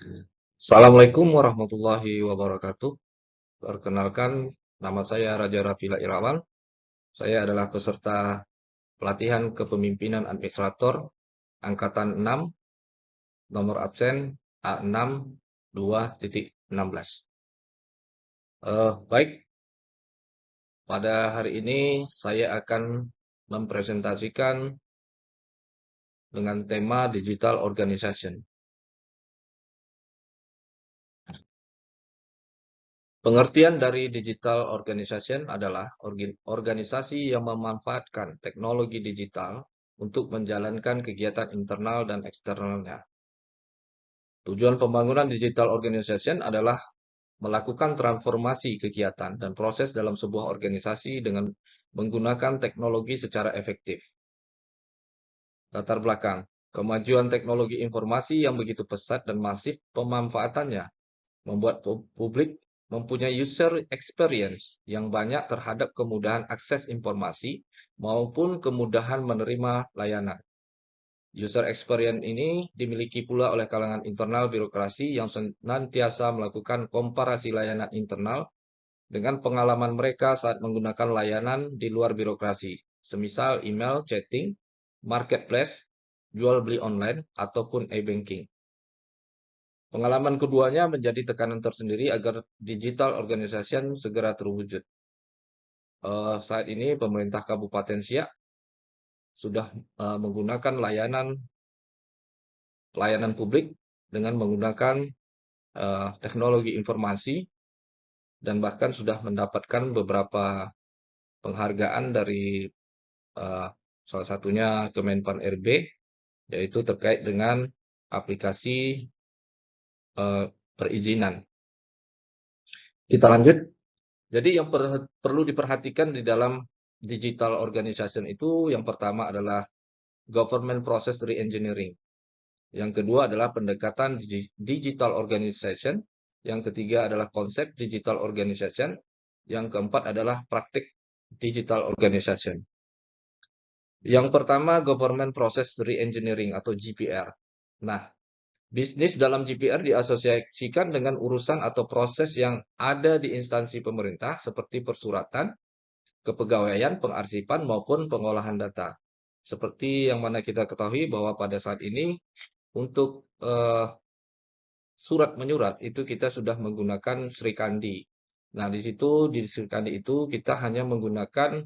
Assalamualaikum warahmatullahi wabarakatuh. Perkenalkan, nama saya Raja Rafila Irawan. Saya adalah peserta pelatihan kepemimpinan administrator angkatan 6, nomor absen A62.16. Baik, pada hari ini saya akan mempresentasikan dengan tema Digital Organization. Pengertian dari digital organization adalah organisasi yang memanfaatkan teknologi digital untuk menjalankan kegiatan internal dan eksternalnya. Tujuan pembangunan digital organization adalah melakukan transformasi kegiatan dan proses dalam sebuah organisasi dengan menggunakan teknologi secara efektif. Latar belakang, kemajuan teknologi informasi yang begitu pesat dan masif pemanfaatannya membuat publik mempunyai user experience yang banyak terhadap kemudahan akses informasi maupun kemudahan menerima layanan. User experience ini dimiliki pula oleh kalangan internal birokrasi yang senantiasa melakukan komparasi layanan internal dengan pengalaman mereka saat menggunakan layanan di luar birokrasi, semisal email, chatting, marketplace, jual beli online, ataupun e-banking. Pengalaman keduanya menjadi tekanan tersendiri agar digital organization segera terwujud. Saat ini pemerintah Kabupaten Siak sudah menggunakan layanan publik dengan menggunakan teknologi informasi dan bahkan sudah mendapatkan beberapa penghargaan dari salah satunya Kemenpan RB, yaitu terkait dengan aplikasi perizinan. Kita lanjut. Jadi yang perlu diperhatikan di dalam digital organization itu yang pertama adalah government process re-engineering. Yang kedua adalah pendekatan digital organization. Yang ketiga adalah konsep digital organization. Yang keempat adalah praktik digital organization. Yang pertama government process re-engineering atau GPR. Nah, bisnis dalam GPR diasosiasikan dengan urusan atau proses yang ada di instansi pemerintah seperti persuratan, kepegawaian, pengarsipan, maupun pengolahan data. Seperti yang mana kita ketahui bahwa pada saat ini untuk surat menyurat itu kita sudah menggunakan Srikandi. Nah, di situ di Srikandi itu kita hanya menggunakan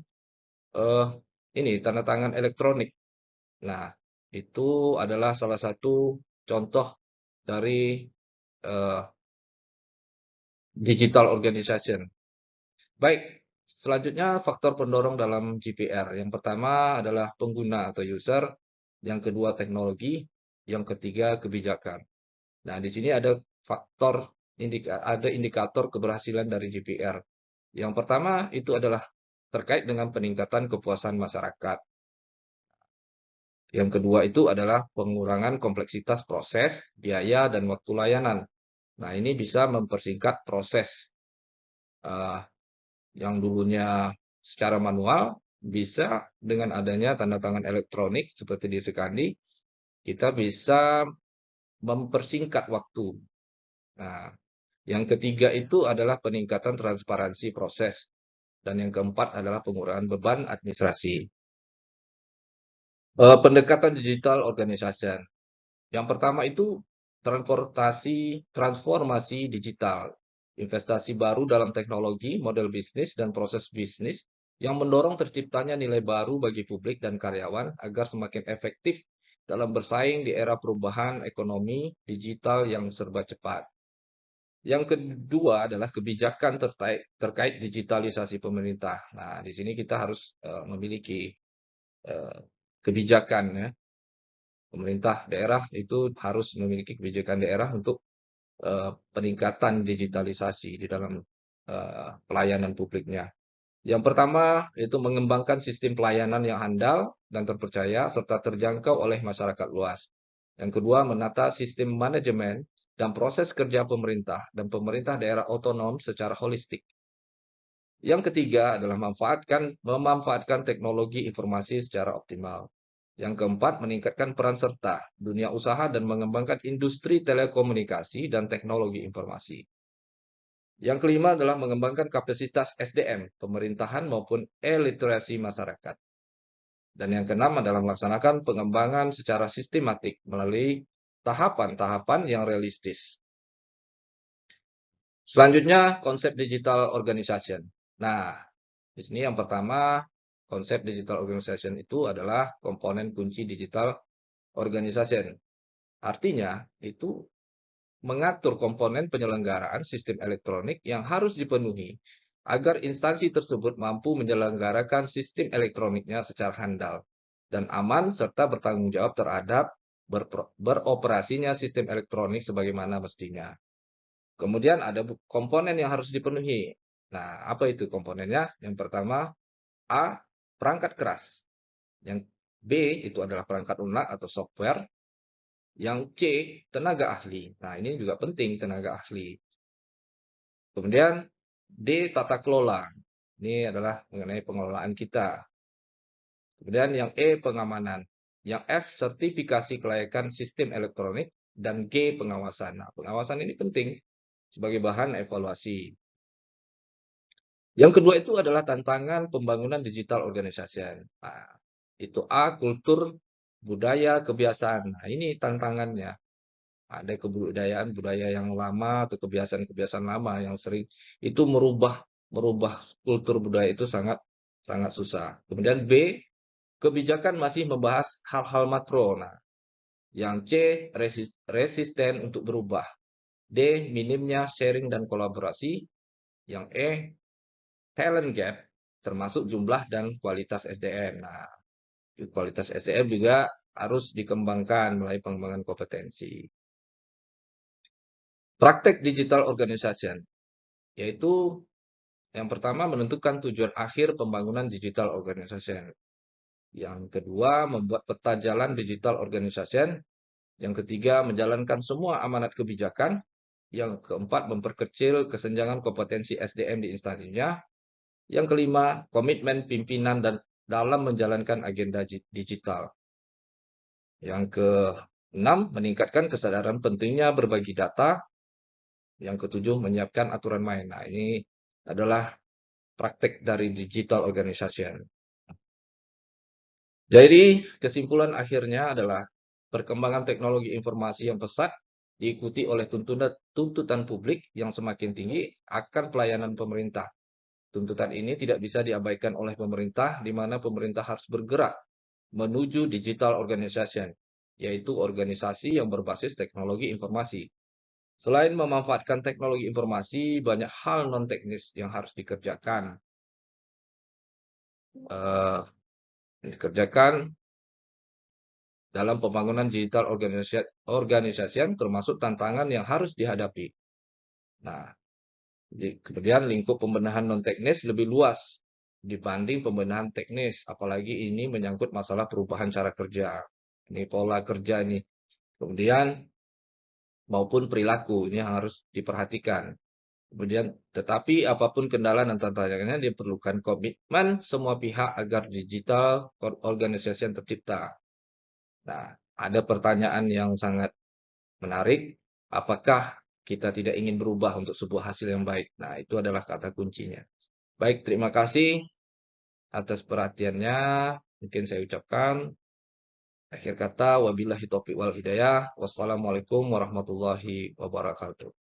eh, ini tanda tangan elektronik. Nah, itu adalah salah satu contoh dari eh, digital organization. Baik, selanjutnya faktor pendorong dalam GPR. Yang pertama adalah pengguna atau user, yang kedua teknologi, yang ketiga kebijakan. Nah, di sini ada ada indikator keberhasilan dari GPR. Yang pertama itu adalah terkait dengan peningkatan kepuasan masyarakat. Yang kedua itu adalah pengurangan kompleksitas proses, biaya, dan waktu layanan. Nah, ini bisa mempersingkat proses uh, yang dulunya secara manual, bisa dengan adanya tanda tangan elektronik seperti di Srikandi, kita bisa mempersingkat waktu. Nah, yang ketiga itu adalah peningkatan transparansi proses. Dan yang keempat adalah pengurangan beban administrasi. Pendekatan digital organization. Yang pertama itu transformasi digital. Investasi baru dalam teknologi, model bisnis, dan proses bisnis yang mendorong terciptanya nilai baru bagi publik dan karyawan agar semakin efektif dalam bersaing di era perubahan ekonomi digital yang serba cepat. Yang kedua adalah kebijakan terkait digitalisasi pemerintah. Nah, di sini kita harus memiliki kebijakan ya. Pemerintah daerah itu harus memiliki kebijakan daerah untuk peningkatan digitalisasi di dalam pelayanan publiknya. Yang pertama itu mengembangkan sistem pelayanan yang handal dan terpercaya serta terjangkau oleh masyarakat luas. Yang kedua, menata sistem manajemen dan proses kerja pemerintah dan pemerintah daerah otonom secara holistik. Yang ketiga adalah memanfaatkan teknologi informasi secara optimal. Yang keempat, meningkatkan peran serta dunia usaha dan mengembangkan industri telekomunikasi dan teknologi informasi. Yang kelima adalah mengembangkan kapasitas SDM, pemerintahan maupun e-literasi masyarakat. Dan yang keenam adalah melaksanakan pengembangan secara sistematik melalui tahapan-tahapan yang realistis. Selanjutnya, konsep digital organization. Nah, di sini yang pertama, konsep digital organization itu adalah komponen kunci digital organization. Artinya, itu mengatur komponen penyelenggaraan sistem elektronik yang harus dipenuhi agar instansi tersebut mampu menyelenggarakan sistem elektroniknya secara handal dan aman serta bertanggung jawab terhadap beroperasinya sistem elektronik sebagaimana mestinya. Kemudian ada komponen yang harus dipenuhi. Nah, apa itu komponennya? Yang pertama, A, perangkat keras. Yang B, itu adalah perangkat lunak atau software. Yang C, tenaga ahli. Nah, ini juga penting, tenaga ahli. Kemudian D, tata kelola. Ini adalah mengenai pengelolaan kita. Kemudian yang E, pengamanan. Yang F, sertifikasi kelayakan sistem elektronik. Dan G, pengawasan. Nah, pengawasan ini penting sebagai bahan evaluasi. Yang kedua itu adalah tantangan pembangunan digital organization. Nah, itu A, kultur, budaya, kebiasaan. Nah, ini tantangannya. Ada kebudayaan budaya yang lama atau kebiasaan-kebiasaan lama yang sering itu merubah kultur budaya itu sangat sangat susah. Kemudian B, kebijakan masih membahas hal-hal makro. Nah, yang C, resisten untuk berubah. D, minimnya sharing dan kolaborasi. Yang E, talent gap, termasuk jumlah dan kualitas SDM. Nah, kualitas SDM juga harus dikembangkan melalui pengembangan kompetensi. Praktek digital organization, yaitu yang pertama menentukan tujuan akhir pembangunan digital organization. Yang kedua, membuat peta jalan digital organization. Yang ketiga, menjalankan semua amanat kebijakan. Yang keempat, memperkecil kesenjangan kompetensi SDM di instansinya. Yang kelima, komitmen pimpinan dan dalam menjalankan agenda digital. Yang keenam, meningkatkan kesadaran pentingnya berbagi data. Yang ketujuh, menyiapkan aturan main. Nah, ini adalah praktek dari digital organization. Jadi, kesimpulan akhirnya adalah perkembangan teknologi informasi yang pesat diikuti oleh tuntutan publik yang semakin tinggi akan pelayanan pemerintah. Tuntutan ini tidak bisa diabaikan oleh pemerintah, di mana pemerintah harus bergerak menuju digital organization, yaitu organisasi yang berbasis teknologi informasi. Selain memanfaatkan teknologi informasi, banyak hal non-teknis yang harus dikerjakan. Dalam pembangunan digital organization termasuk tantangan yang harus dihadapi. Nah, kemudian lingkup pembenahan non-teknis lebih luas dibanding pembenahan teknis, apalagi ini menyangkut masalah perubahan cara kerja. Ini pola kerja ini. Kemudian maupun perilaku ini harus diperhatikan. Kemudian, tetapi apapun kendala dan tantangannya diperlukan komitmen semua pihak agar digital organization tercipta. Nah, ada pertanyaan yang sangat menarik, apakah kita tidak ingin berubah untuk sebuah hasil yang baik? Nah, itu adalah kata kuncinya. Baik, terima kasih atas perhatiannya. Mungkin saya ucapkan akhir kata, wabillahi taufiq wal hidayah. Wassalamualaikum warahmatullahi wabarakatuh.